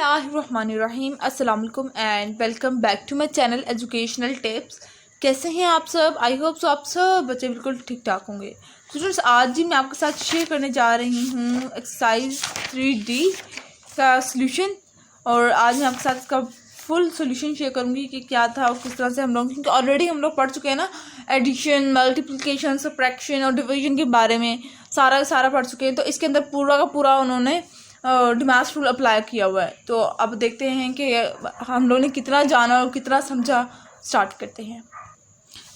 बिस्मिल्लाहिर्रहमानिर्रहीम अस्सलाम वालेकुम and welcome back to my channel educational tips. कैसे हैं आप सब? आई होप सो आप सब बच्चे बिल्कुल ठीक ठाक होंगे। स्टूडेंट्स, आज ही मैं आपके साथ शेयर करने जा रही हूँ एक्सरसाइज 3D का सॉल्यूशन। और आज मैं आपके साथ इसका फुल सॉल्यूशन शेयर करूँगी कि क्या था और किस तरह से हम लोग, क्योंकि ऑलरेडी हम लोग पढ़ चुके हैं ना एडिशन, मल्टीप्लिकेशन, सब्ट्रैक्शन और डिवीजन के बारे में सारा पढ़ चुके हैं। तो इसके अंदर पूरा का पूरा उन्होंने डिमास रूल अप्लाई किया हुआ है। तो अब देखते हैं कि हम लोगों ने कितना जाना और कितना समझा। स्टार्ट करते हैं।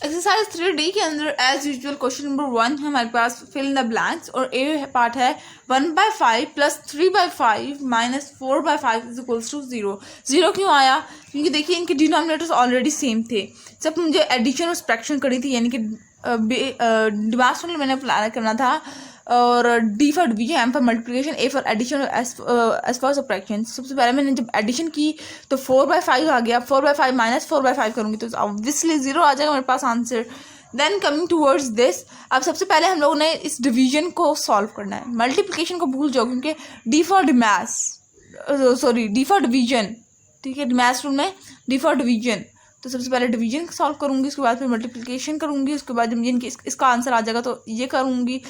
एक्सरसाइज 3D के अंदर एज यूजुअल क्वेश्चन नंबर 1 है हमारे पास, फिल इन द ब्लैंक्स। और ए पार्ट है 1/5 + 3/5 - 4/5 = 0। 0 क्यों आया? क्योंकि देखिए इनके डिनोमिनेटर्स ऑलरेडी सेम थे। जब मुझे एडिशन और सब्ट्रैक्शन करनी थी, यानी कि डिमास रूल मैंने अप्लाई करना था, और D for division, M for multiplication, A for addition और एस फॉर सब्ट्रैक्शन। सबसे पहले मैंने जब एडिशन की तो 4/5 आ गया। 4/5 - 4/5 करूँगी तो ऑब्वियसली 0 आ जाएगा मेरे पास answer. Then coming towards this, अब सबसे पहले हम लोगों ने इस डिवीजन को सॉल्व करना है। मल्टीप्लिकेशन को भूल जाओ क्योंकि डी फॉर डिवीजन, ठीक है, डिमास रूल में डी फॉर डिवीजन। तो सबसे पहले डिवीजन सॉल्व करूंगी, उसके बाद फिर मल्टीप्लिकेशन करूंगी, उसके बाद जब इनकी इसका आंसर आ जाएगा तो ये करूंगी।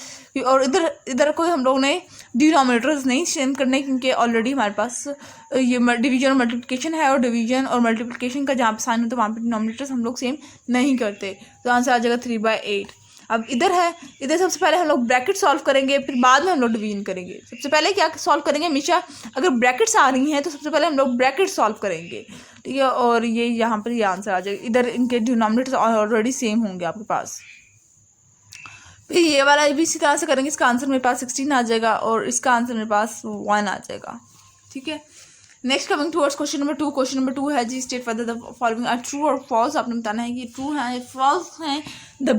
और इधर कोई हम लोग ने डिनोमिनेटर्स नहीं सेम करने, क्योंकि ऑलरेडी हमारे पास ये डिवीजन और मल्टीप्लिकेशन है, और डिवीजन और मल्टीप्लिकेशन का जहाँ पे साइन होता है वहाँ पे डिनोमिनेटर्स हम लोग सेम नहीं करते। तो आंसर आ जाएगा 3/8। अब इधर है, इधर सबसे पहले हम लोग ब्रैकेट सॉल्व करेंगे, फिर बाद में हम लोग डिवीजन करेंगे। सबसे पहले क्या सॉल्व करेंगे, हमेशा अगर ब्रैकेट्स आ रही हैं तो सबसे पहले हम लोग ब्रैकेट सॉल्व करेंगे, ठीक है। और ये यहाँ पर ये आंसर आ जाएगा। इधर इनके डिनोमिनेटर्स ऑलरेडी सेम होंगे आपके पास। फिर ये वाला भी इसी तरह से करेंगे। इसका आंसर मेरे पास 16 आ जाएगा और इसका आंसर मेरे पास 1 आ जाएगा, ठीक है। Next coming towards question number 2। Question number 2 है जी, state whether the following are true और फॉल्स। आपने बताना है कि ट्रू है या फॉल्स है। द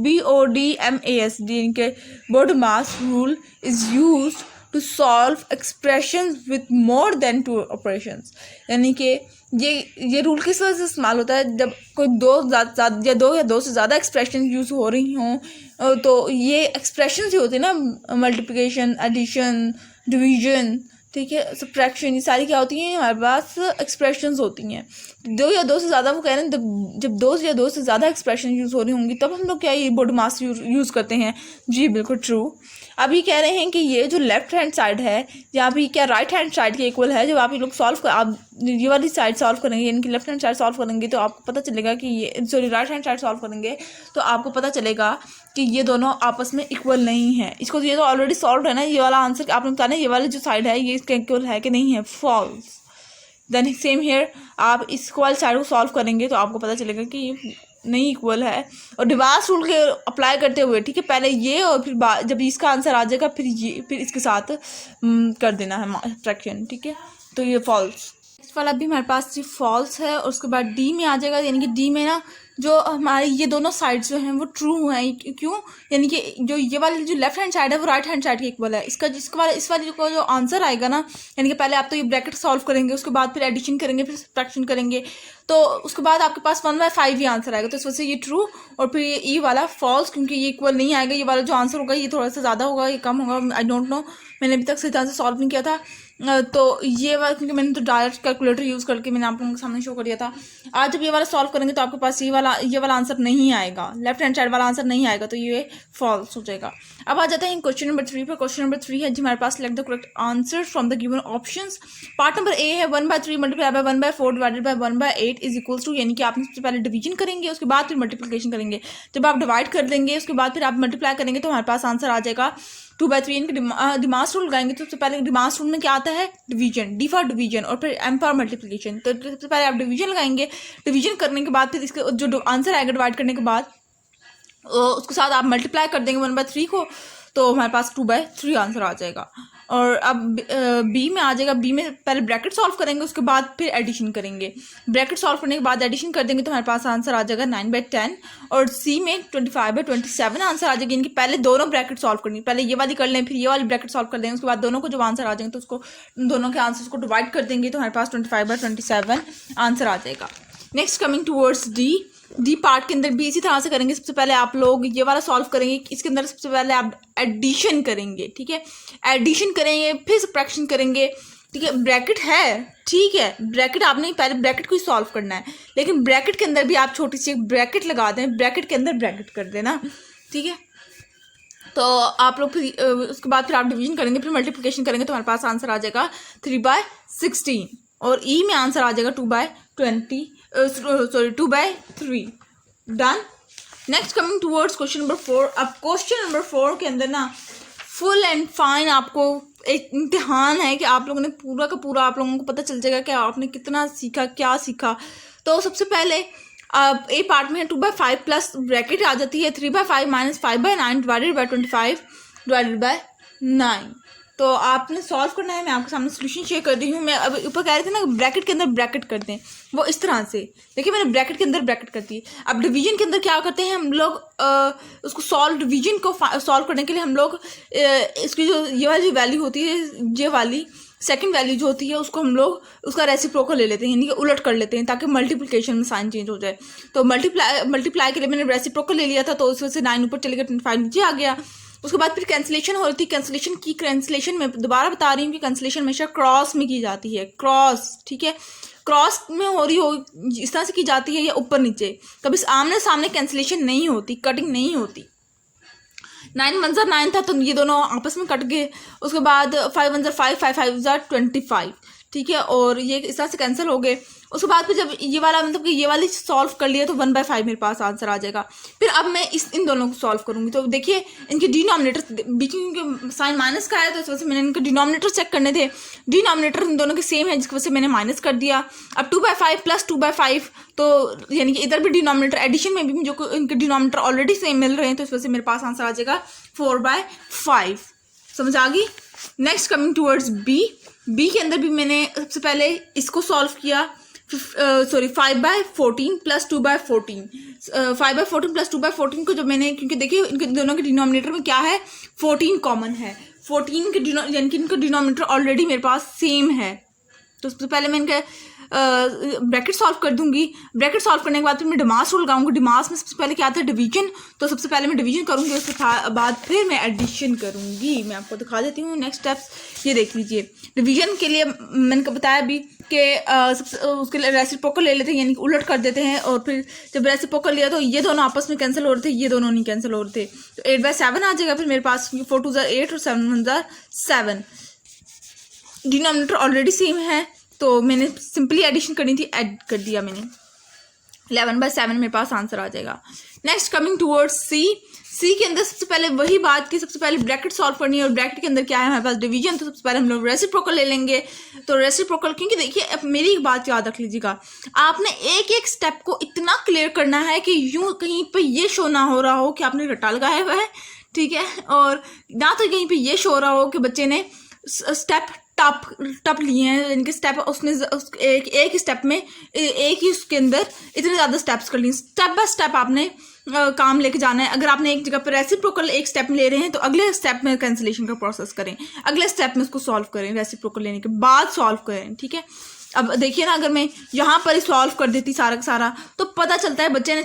BODMAS इनके BODMAS rule is used to solve expression with more than 2 operations. यानी कि ये रूल किस वजह से इस्तेमाल होता है? जब कोई दो या दो से ज़्यादा एक्सप्रेशन यूज़ हो रही हों, तो ये एक्सप्रेशन जो होते हैं ना, मल्टीप्लिकेशन, एडिशन, डिवीजन, ठीक है, सब्ट्रैक्शन, ये सारी क्या होती हैं हमारे पास? एक्सप्रेशंस होती हैं। दो या दो से ज़्यादा, वो कह रहे हैं जब दो या दो से ज़्यादा एक्सप्रेशन यूज़ हो रही होंगी तब हम लोग क्या ये BODMAS यूज़ करते हैं। जी बिल्कुल ट्रू। अभी कह रहे हैं कि ये जो लेफ्ट हैंड साइड है, यहाँ भी क्या राइट हैंड साइड के इक्वल है। जब आप ये लोग आप ये वाली साइड सॉल्व करेंगे, यानी कि लेफ्ट हैंड साइड सॉल्व करेंगे, तो आपको पता चलेगा कि ये राइट हैंड साइड सॉल्व करेंगे तो आपको पता चलेगा कि ये दोनों आपस में इक्वल नहीं है। इसको ये तो ऑलरेडी सॉल्व है ना, ये वाला आंसर आपने बताना है ये वाली जो साइड है ये इसके इक्वल है कि नहीं है, फॉल्स। देन सेम हियर, आप इसको वाली साइड को सॉल्व करेंगे तो आपको पता चलेगा कि ये नहीं इक्वल है। और डिमास रूल के अप्लाई करते हुए, ठीक है, पहले ये और फिर जब इसका आंसर आ जाएगा फिर इसके साथ कर देना है फ्रैक्शन, ठीक है। तो ये फॉल्स। नेक्स्ट वाला भी हमारे पास फॉल्स है। और उसके बाद डी में आ जाएगा, यानी कि डी में ना जो हमारी ये दोनों साइड्स जो हैं वो ट्रू हैं। क्यों? यानी कि जो ये वाली जो लेफ्ट हैंड साइड है वो राइट हैंड साइड के इक्वल है। इस वाले को जो आंसर आएगा ना, यानी कि पहले आप तो ये ब्रैकेट सॉल्व करेंगे, उसके बाद फिर एडिशन करेंगे, फिर सब्ट्रैक्शन करेंगे, तो उसके बाद आपके पास 1/5 ही आंसर आएगा। तो इस वजह से ये ट्रू। और फिर ये वाला फॉल्स, क्योंकि ये इक्वल नहीं आएगा। ये वाला जो आंसर होगा ये थोड़ा सा ज़्यादा होगा, ये कम होगा, आई डोंट नो, मैंने अभी तक सही तरह से सॉल्व नहीं किया था। तो ये वाला, क्योंकि मैंने तो डायरेक्ट कैलकुलेटर यूज़ करके मैंने आप लोगों के सामने शो कर दिया था। आज जब ये वाला सॉल्व करेंगे तो आपके पास ये वाला आंसर नहीं आएगा, लेफ्ट हैंड साइड वाला आंसर नहीं आएगा, तो ये फॉल्स हो जाएगा। अब आ जाते हैं क्वेश्चन नंबर 3 पर। क्वेश्चन नंबर 3 है जी हमारे पास, select the correct answer from the given options. Part number A है 1/3 × 1/4 / 1/8 = 2। यानी कि आप सबसे पहले डिवीजन करेंगे, उसके बाद फिर मल्टीप्लिकेशन करेंगे। जब आप डिवाइड कर देंगे उसके बाद फिर आप मल्टीप्लाई करेंगे तो हमारे पास आंसर आ जाएगा 2/3। इनके डिमास रूल लगाएंगे तो सबसे पहले डिमास रूल में क्या आता है? डिवीजन, डी फॉर डिवीजन और फिर एम फॉर मल्टीप्लिकेशन। तो सबसे पहले आप डिवीजन लगाएंगे, डिवीजन करने के बाद फिर इसके जो आंसर आएगा डिवाइड करने के बाद उसके साथ आप मल्टीप्लाई कर देंगे 1/3 को, तो हमारे पास 2/3 आंसर आ जाएगा। और अब बी में आ जाएगा। बी में पहले ब्रैकेट सॉल्व करेंगे, उसके बाद फिर एडिशन करेंगे। ब्रैकेट सॉल्व करने के बाद एडिशन कर देंगे तो हमारे पास आंसर आ जाएगा 9/10। और सी में 25/27 आंसर आ जाएगा। इनकी पहले दोनों ब्रैकेट सॉल्व करनी, पहले ये वाली कर लें फिर ये वाली ब्रैकेट सॉल्व कर देंगे, उसके बाद दोनों को जब आंसर आ जाएंगे तो उसको दोनों के आंसर को डिवाइड कर देंगे तो हमारे पास 25/27 आंसर आ जाएगा। Next coming towards D part के अंदर भी इसी तरह से करेंगे। सबसे पहले आप लोग ये वाला सॉल्व करेंगे, इसके अंदर सबसे पहले आप एडिशन करेंगे, ठीक है, एडिशन करेंगे, फिर सब्ट्रैक्शन करेंगे, ठीक है, ब्रैकेट है, ठीक है, ब्रैकेट आपने पहले ब्रैकेट को ही सॉल्व करना है, लेकिन ब्रैकेट के अंदर भी आप छोटी सी एक ब्रैकेट लगा दें, ब्रैकेट के अंदर ब्रैकेट कर देना, ठीक है। तो आप लोग फिर उसके बाद फिर आप डिवीजन करेंगे, फिर मल्टीप्लिकेशन करेंगे तो हमारे पास आंसर आ जाएगा 3/16 और ई में आंसर आ जाएगा 2/3 done. Next coming towards question number 4। अब क्वेश्चन नंबर 4 के अंदर ना फुल एंड फाइन आपको एक इम्तिहान है कि आप लोगों ने पूरा का पूरा, आप लोगों को पता चल जाएगा कि आपने कितना सीखा, क्या सीखा। तो सबसे पहले ए पार्ट में है 2/5 प्लस ब्रैकेट आ जाती है 3/5 minus 5/9 divided by 25 divided by 9। तो आपने सॉल्व करना है, मैं आपके सामने सोल्यूशन शेयर कर रही हूँ। मैं अब ऊपर कह रही थी ना ब्रैकेट के अंदर ब्रैकेट करते हैं, वो इस तरह से देखिए मैंने ब्रैकेट के अंदर ब्रैकेट कर दी। अब डिवीजन के अंदर क्या करते हैं हम लोग, उसको सॉल्व, डिवीजन को सॉल्व करने के लिए हम लोग इसकी जो ये वाली वैल्यू होती है, ये वाली सेकंड वैल्यू जो होती है उसको हम लोग उसका रेसिप्रोकल ले लेते हैं, यानी कि उलट कर लेते हैं ताकि मल्टीप्लिकेशन में साइन चेंज हो जाए। तो मल्टीप्लाई के लिए मैंने रेसिप्रोकल ले लिया था, तो उस वजह से 9 ऊपर चले गया, 25 नीचे आ गया। उसके बाद फिर कैंसिलेशन हो रही थी, कैंसिलेशन में दोबारा बता रही हूँ कि कैंसिलेशन हमेशा क्रॉस में की जाती है, क्रॉस, ठीक है, क्रॉस में हो रही हो इस तरह से की जाती है या ऊपर नीचे, कभी आमने सामने कैंसिलेशन नहीं होती, कटिंग नहीं होती। 9 मंजर 9 था तो ये दोनों आपस में कट गए। उसके बाद 5 मंजर 5, 5 5 25, ठीक है, और ये इस तरह से कैंसिल हो गए। उसके बाद फिर जब ये वाला मतलब कि ये वाली सॉल्व कर लिया तो 1/5 मेरे पास आंसर आ जाएगा। फिर अब मैं इन दोनों को सॉल्व करूंगी। तो देखिए इनके डिनोमिनेटर बीच में साइन माइनस का है, तो इस वजह से मैंने इनके डिनोमिनेटर चेक करने थे, डिनोमिनेटर इन दोनों के सेम है, जिसकी वजह से मैंने माइनस कर दिया। अब 2/5 प्लस 2/5, तो यानी कि इधर भी डिनोमिनेटर एडिशन में भी जो इनके डिनोमिनेटर ऑलरेडी सेम मिल रहे हैं, तो इस वजह से मेरे पास आंसर आ जाएगा 4/5। समझ आ गई। नेक्स्ट कमिंग टूवर्ड्स बी के अंदर भी मैंने सबसे पहले इसको सॉल्व किया, 5/14 प्लस 2/14, 5/14 प्लस 2/14 को जब मैंने, क्योंकि देखिए इनके दोनों के डिनोमिनेटर में क्या है, 14 कॉमन है, 14 के यानी कि इनका डिनोमिनेटर ऑलरेडी मेरे पास सेम है। तो सबसे पहले मैं इनका ब्रैकेट सॉल्व कर दूंगी। ब्रैकेट सॉल्व करने के बाद फिर मैं डिमास रूल लगाऊंगी। डिमास में सबसे पहले क्या आता है, डिवीजन, तो सबसे पहले मैं डिवीजन करूंगी, उसके बाद फिर मैं एडिशन करूंगी। मैं आपको दिखा देती हूँ नेक्स्ट स्टेप्स, ये देख लीजिए। डिवीजन के लिए मैंने बताया अभी कि उसके लिए रेसिप्रोकल ले लेते हैं, यानी उलट कर देते हैं, और फिर जब रेसिप्रोकल लिया तो ये दोनों आपस में कैंसिल हो रहे थे, ये दोनों नहीं कैंसिल हो रहे थे, तो 8/7 आ जाएगा फिर मेरे पास, 4 2 8 और 7 1 7। डिनोमिनेटर ऑलरेडी सेम है, तो मैंने सिंपली एडिशन करनी थी, ऐड कर दिया मैंने, 11/7 मेरे पास आंसर आ जाएगा। नेक्स्ट कमिंग टूवर्ड्स सी के अंदर सबसे पहले वही बात कि सबसे पहले ब्रैकेट सॉल्व करनी है, और ब्रैकेट के अंदर क्या है हमारे पास, डिवीजन, तो सबसे पहले हम लोग रेसिप्रोकल ले लेंगे। तो रेसिप्रोकल, क्योंकि देखिए अब मेरी एक बात याद रख लीजिएगा, आपने एक एक स्टेप को इतना क्लियर करना है कि यूं कहीं पर ये शो ना हो रहा हो कि आपने रटा लगाया हुआ है, ठीक है, और ना तो कहीं पर ये शो हो रहा हो कि बच्चे ने स्टेप टप लिए हैं, इनके स्टेप उसने एक स्टेप में एक ही उसके अंदर इतने ज़्यादा स्टेप्स कर लिए। स्टेप बाय स्टेप आपने काम लेके जाना है। अगर आपने एक जगह पर रेसिप्रोकल एक स्टेप में ले रहे हैं तो अगले स्टेप में कैंसिलेशन का प्रोसेस करें, अगले स्टेप में उसको सॉल्व करें, रेसिप्रोकल लेने के बाद सॉल्व करें, ठीक है। अब देखिए ना, अगर मैं यहाँ पर ही सॉल्व कर देती सारा का सारा, तो पता चलता है बच्चे ने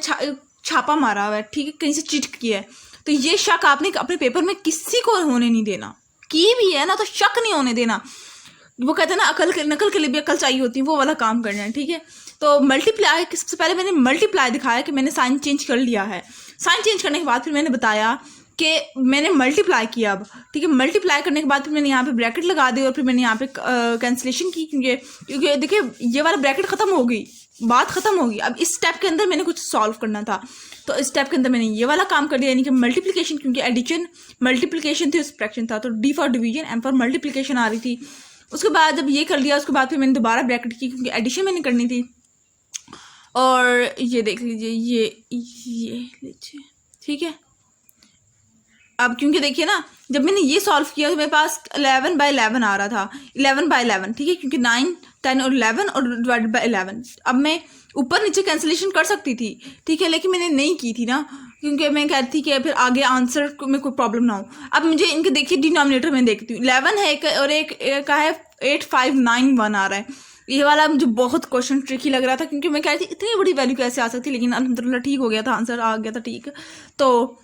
छापा मारा हुआ है, ठीक है, कहीं से चीट किया है, तो ये शक आपने अपने पेपर में किसी को होने नहीं देना, की भी है ना तो शक नहीं होने देना। वो कहते हैं ना नकल के लिए भी अकल चाहिए होती है, वो वाला काम करना है, ठीक है। तो मल्टीप्लाई, सबसे पहले मैंने मल्टीप्लाई दिखाया कि मैंने साइन चेंज कर लिया है। साइन चेंज करने के बाद फिर मैंने बताया कि मैंने मल्टीप्लाई किया, अब ठीक है, मल्टीप्लाई करने के बाद फिर मैंने यहाँ पे ब्रैकेट लगा दी और फिर मैंने यहाँ पे कैंसिलेशन की, क्योंकि देखिए ये वाला ब्रैकेट खत्म हो गई, बात खत्म होगी। अब इस स्टेप के अंदर मैंने कुछ सॉल्व करना था, तो इस स्टेप के अंदर मैंने ये वाला काम कर दिया, यानी कि मल्टीप्लिकेशन, क्योंकि एडिशन मल्टीप्लिकेशन थी, सब्ट्रैक्शन था, तो D for division, M for multiplication आ रही थी। उसके बाद जब ये कर लिया, उसके बाद फिर मैंने दोबारा ब्रैकेट की, क्योंकि एडिशन मैंने करनी थी। और ये देख लीजिए, ये लीजिए, ठीक है। अब क्योंकि देखिए ना, जब मैंने ये सॉल्व किया तो मेरे पास 11/11 आ रहा था, 11/11, ठीक है, क्योंकि 9 10 और 11 और डिवाइडेड बाय 11। अब मैं ऊपर नीचे कैंसिलेशन कर सकती थी, ठीक है, लेकिन मैंने नहीं की थी ना, क्योंकि मैं कहती थी कि फिर आगे आंसर में कोई प्रॉब्लम ना हो। अब मुझे इनके देखिए डिनोमिनेटर में देखती हूँ, 11 है एक, और एक का है 8591 आ रहा है। ये वाला मुझे बहुत क्वेश्चन ट्रिकी लग रहा था, क्योंकि मैं कह रही थी इतनी बड़ी वैल्यू कैसे आ सकती है, लेकिन अल्हम्दुलिल्लाह ठीक हो गया था, आंसर आ गया था ठीक। तो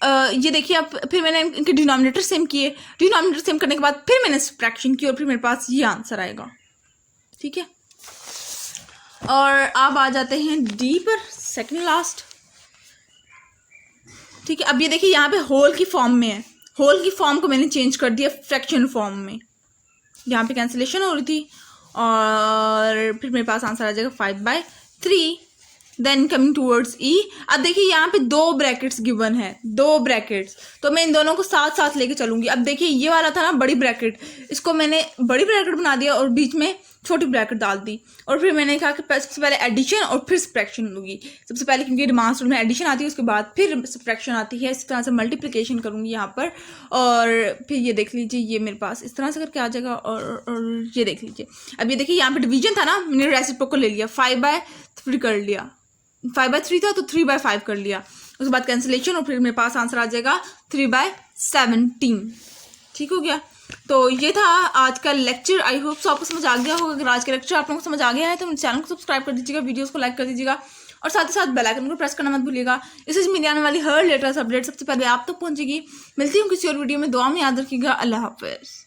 ये देखिए अब फिर मैंने इनके डिनोमिनेटर सेम किए, डिनोमिनेटर सेम करने के बाद फिर मैंने सब्ट्रैक्शन की और फिर मेरे पास ये आंसर आएगा। ठीक है, और अब आ जाते हैं डी पर, सेकंड लास्ट। ठीक है, अब ये देखिए यहाँ पे होल की फॉर्म में है, होल की फॉर्म को मैंने चेंज कर दिया फ्रैक्शन फॉर्म में। यहाँ पे कैंसिलेशन हो रही थी और फिर मेरे पास आंसर आ जाएगा 5/3। देन कमिंग टूवर्ड्स ई, अब देखिए यहाँ पे 2 ब्रैकेट्स गिवन है, 2 ब्रैकेट्स, तो मैं इन दोनों को साथ साथ लेके चलूंगी। अब देखिए ये वाला था ना बड़ी ब्रैकेट, इसको मैंने बड़ी ब्रैकेट बना दिया और बीच में छोटी ब्रैकेट डाल दी, और फिर मैंने कहा कि सबसे पहले एडिशन और फिर सब्ट्रैक्शन लूंगी। सबसे पहले क्योंकि रिमार्क्स रूल में एडिशन आती है, उसके बाद फिर सब्ट्रैक्शन आती है, इस तरह से मल्टीप्लिकेशन करूंगी यहाँ पर। और फिर ये देख लीजिए ये मेरे पास इस तरह से करके आ जाएगा, और ये देख लीजिए अब ये देखिए यहाँ पे डिवीजन था ना, मैंने रेसिप्रोकल ले लिया, 5/3 कर लिया, 5/3 था तो 3/5 कर लिया, उसके बाद कैंसिलेशन और फिर मेरे पास आंसर आ जाएगा 3/17। ठीक हो गया। तो ये था आज का लेक्चर। आई होप सो आपको समझ आ गया होगा। अगर आज का लेक्चर आप लोगों को समझ आ गया है तो मेरे चैनल को सब्सक्राइब कर दीजिएगा, वीडियोस को लाइक कर दीजिएगा और साथ ही साथ बेल आइकन को प्रेस करना मत भूलिएगा। इससे मिलने आने वाली हर लेटेस्ट अपडेट सबसे पहले आप तक पहुंचेगी। मिलती हूँ किसी और वीडियो में, दुआ में याद रखिएगा। अल्लाह हाफिज़।